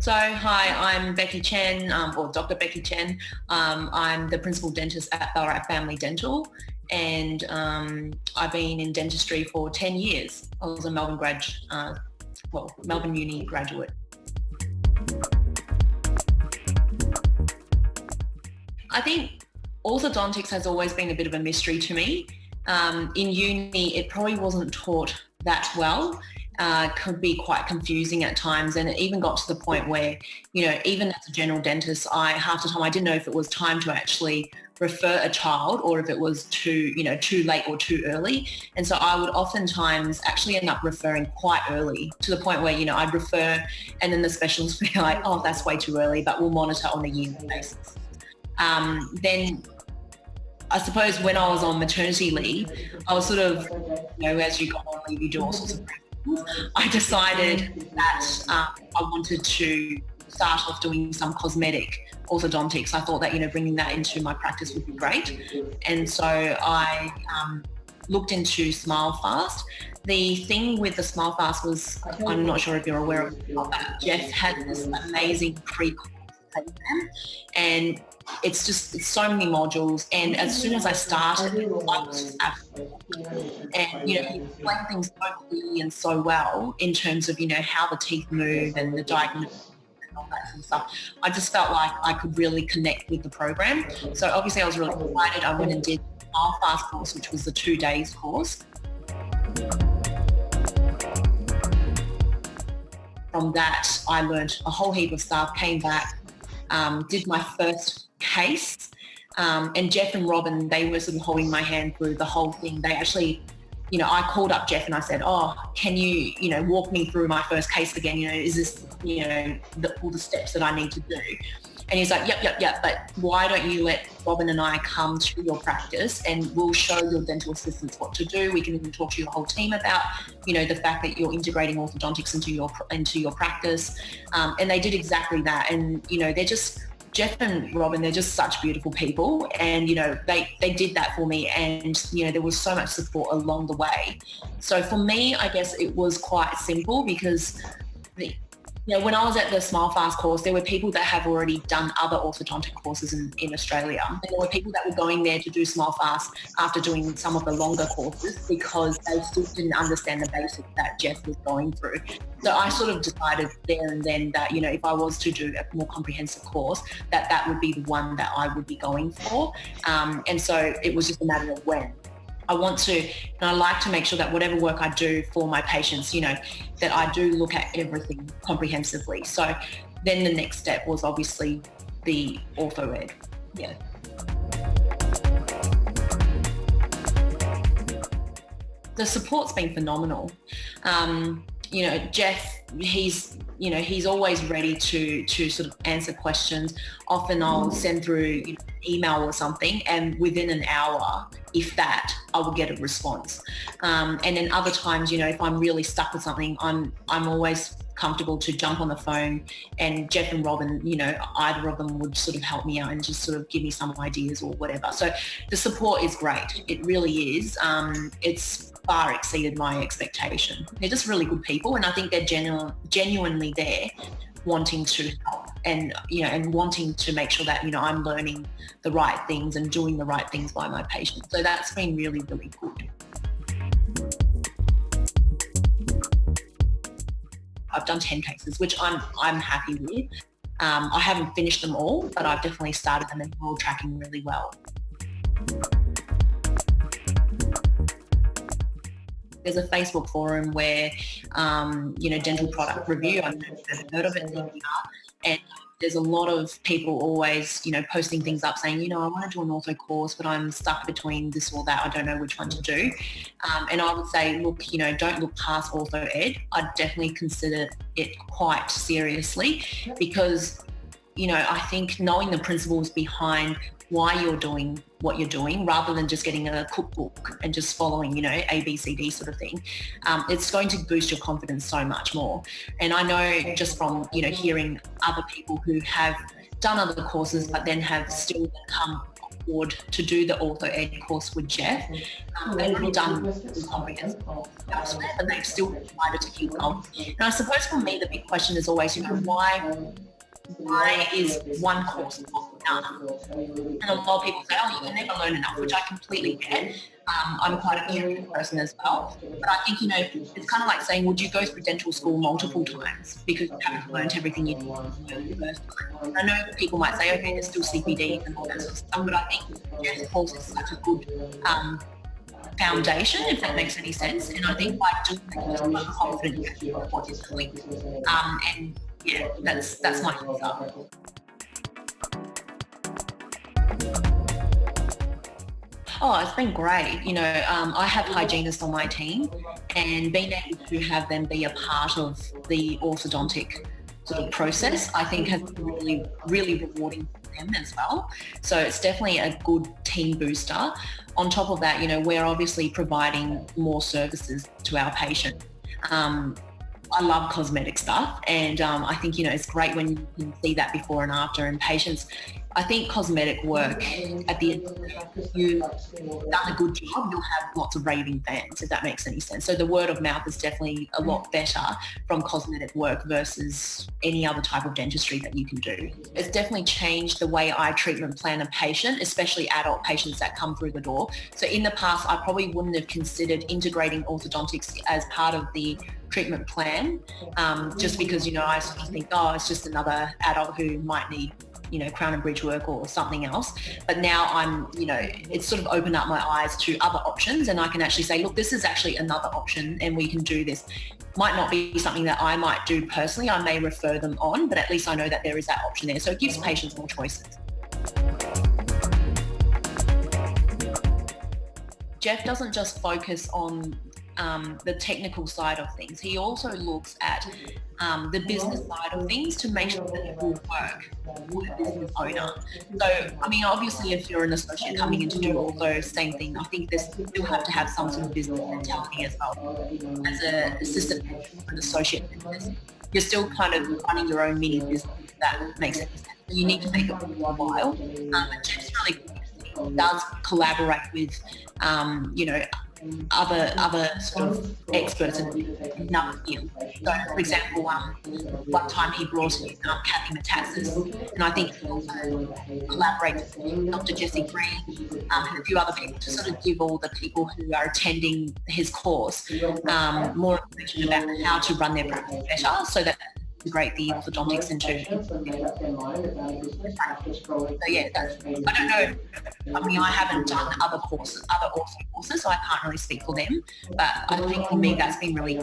Hi, I'm Becky Chen, or Dr. Becky Chen. I'm the principal dentist at Ballarat Family Dental, and I've been in dentistry for 10 years. I was a Melbourne Uni graduate. I think orthodontics has always been a bit of a mystery to me. In uni, it probably wasn't taught that well. Could be quite confusing at times, and it even got to the point where, even as a general dentist, half the time I didn't know if it was time to actually refer a child or if it was too late or too early. And so I would oftentimes actually end up referring quite early, to the point where, I'd refer and then the specialist would be like, oh, that's way too early, but we'll monitor on a yearly basis. Then I suppose when I was on maternity leave, I was sort of, as you go on leave, you do all sorts of practice. I decided that I wanted to start off doing some cosmetic orthodontics. I thought that, bringing that into my practice would be great. And so I looked into Smilefast. The thing with the Smilefast was, I'm not sure if you're aware of it, but Jeff had this amazing pre-course program, and it's so many modules, and as soon as I started, I was just absolutely, and he explained things so clearly and so well in terms of how the teeth move and the diagnosis and all that sort of stuff. I just felt like I could really connect with the program. So obviously I was really excited. I went and did our fast course, which was the 2 days course. From that, I learned a whole heap of stuff, came back, did my first case, and Jeff and Robin, they were sort of holding my hand through the whole thing. They actually, I called up Jeff and I said, oh, can you, walk me through my first case again? Is this, all the steps that I need to do? And he's like, yep, but why don't you let Robin and I come to your practice and we'll show your dental assistants what to do. We can even talk to your whole team about, the fact that you're integrating orthodontics into your practice. And they did exactly that. And, Jeff and Robin, they're just such beautiful people, and they did that for me, and there was so much support along the way. So for me, I guess it was quite simple, because when I was at the Smilefast course, there were people that have already done other orthodontic courses in Australia. And there were people that were going there to do Smilefast after doing some of the longer courses, because they still didn't understand the basics that Jeff was going through. So I sort of decided there and then that, if I was to do a more comprehensive course, that would be the one that I would be going for. And so it was just a matter of when. I want to, and I like to make sure that whatever work I do for my patients, that I do look at everything comprehensively. So then the next step was obviously the OrthoED. Yeah. The support's been phenomenal. Jeff, he's always ready to sort of answer questions. Often I'll send through email or something, and within an hour, if that, I will get a response. And then other times, if I'm really stuck with something, I'm always comfortable to jump on the phone, and Jeff and Robin, either of them would sort of help me out and just sort of give me some ideas or whatever. So the support is great. It really is. It's far exceeded my expectation. They're just really good people, and I think they're genuinely there wanting to help, and and wanting to make sure that I'm learning the right things and doing the right things by my patients. So that's been really, really good. I've done 10 cases, which I'm happy with. I haven't finished them all, but I've definitely started them, and they're all tracking really well. There's a Facebook forum where, dental product review, I've heard of it, and there's a lot of people always, posting things up saying, I want to do an ortho course, but I'm stuck between this or that. I don't know which one to do. And I would say, look, don't look past OrthoED. I'd definitely consider it quite seriously, because, I think knowing the principles behind why you're doing what you're doing, rather than just getting a cookbook and just following, A, B, C, D sort of thing, it's going to boost your confidence so much more. And I know just from, hearing other people who have done other courses but then have still come board to do the OrthoED course with Jeff. They've already done the comprehensive elsewhere, but they've still decided to keep going. And I suppose for me, the big question is always, why is one course not enough? And a lot of people say, oh, you can never learn enough, which I completely get. I'm quite a curious person as well. But I think, it's kind of like saying, would you go through dental school multiple times because you haven't learned everything you need to learn the first time? I know that people might say, okay, there's still CPD and all that sort of stuff, but I think Jeff's course is such a good foundation, if that makes any sense. And I think by doing that, you're confident in what you're doing. And yeah, that's my answer. Oh, it's been great. I have hygienists on my team, and being able to have them be a part of the orthodontic sort of process, I think has been really, really rewarding for them as well. So it's definitely a good team booster. On top of that, we're obviously providing more services to our patients. I love cosmetic stuff, and I think, it's great when you can see that before and after, and patients, I think cosmetic work, at the end of the day, if you've done a good job, you'll have lots of raving fans, if that makes any sense. So the word of mouth is definitely a lot better from cosmetic work versus any other type of dentistry that you can do. It's definitely changed the way I treatment plan a patient, especially adult patients that come through the door. So in the past, I probably wouldn't have considered integrating orthodontics as part of the treatment plan, just because, I sort of think, oh, it's just another adult who might need crown and bridge work or something else. But now it's sort of opened up my eyes to other options, and I can actually say, look, this is actually another option and we can do this. Might not be something that I might do personally. I may refer them on, but at least I know that there is that option there. So it gives patients more choices. Jeff doesn't just focus on the technical side of things. He also looks at the business side of things to make sure that it will work for the business owner. So, obviously, if you're an associate coming in to do all those same thing, I think you'll have to have some sort of business mentality as well. As an assistant or an associate business, you're still kind of running your own mini business, if that makes sense. So you need to make it worth a while. And Jeff's really good. He does collaborate with, other sort of experts in another field. So, for example, one time he brought in Kathy Metaxas, and I think he also collaborates with Dr. Jesse Green and a few other people to sort of give all the people who are attending his course more information about how to run their practice better, so that integrate the orthodontics into. So yeah, I don't know. I haven't done other ortho courses, so I can't really speak for them. But I think for me, that's been really